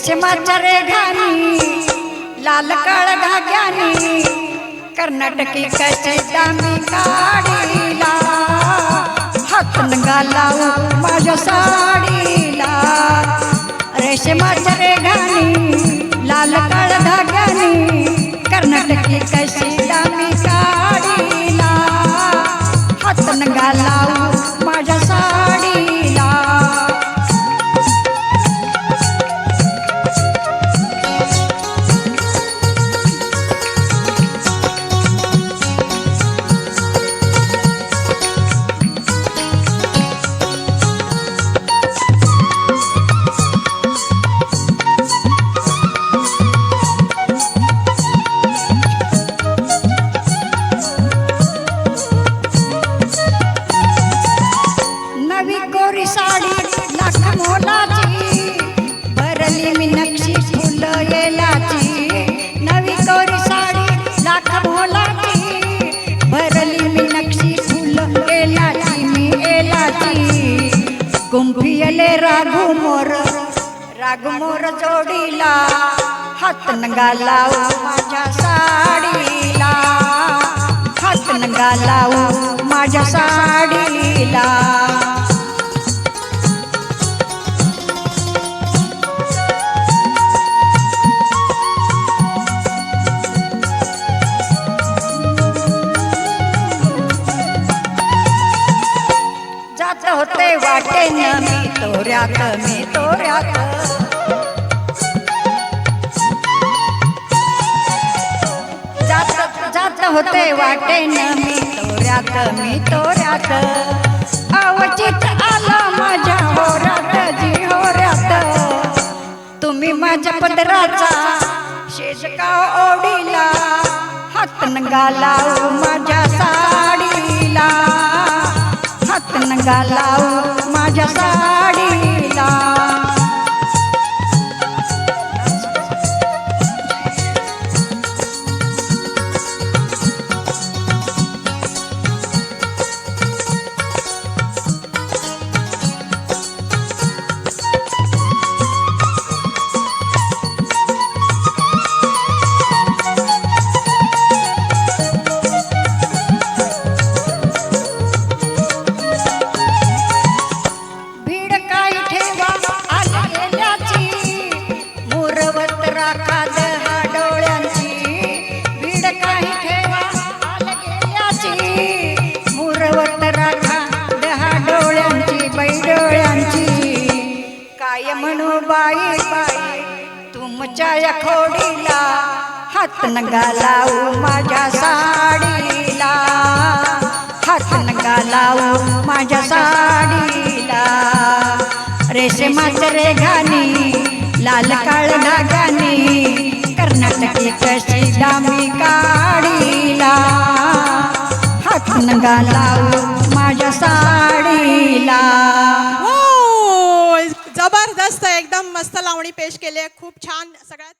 रेशमाच्या रेघानी लाल काळ धाग्यानी कर्नाटकी कशी दामी काढीला हातन घालावू माझ्या साडीला रेशमाच्या रेघानी लाल काळ धाग्यानी कर्नाटकी कशी दामी काढीला हातन घालावू माझ्या साडीला कोरी साडी लाख मोलाची भरली मी नक्षी फुल येलाची नवी कोरी साडी लाख मोलाची भरली मी नक्षी फुल येलाची मी येलाची गुंफियले राघू मोर जोडीला हातन घालावू माझ्या साडीला हातन घालावू माझ्या साडीला जात होते वाटेन मी तोऱ्यात जात होते वाटेन मी तोऱ्यात अवचित आला माझ्या होऱ्यात तुम्ही माझ्या पदराचा शेजका ओढीला हातन घालावू माझ्या साडीला हातन घालावू माझ्या साडीला काय म्हणू बाई तुमच्या या खोडीला हातन घालावू माझ्या साडीला हातन घालावू माझ्या साडीला रेशमाच्या रेघानी लाल काळ धाग्यानी कर्नाटकी कशी दामी काढीला हातन घालावू माझ्या साडीला। जबरदस्त एकदम मस्त लावणी पेश केली, खूप छान सगळ्यात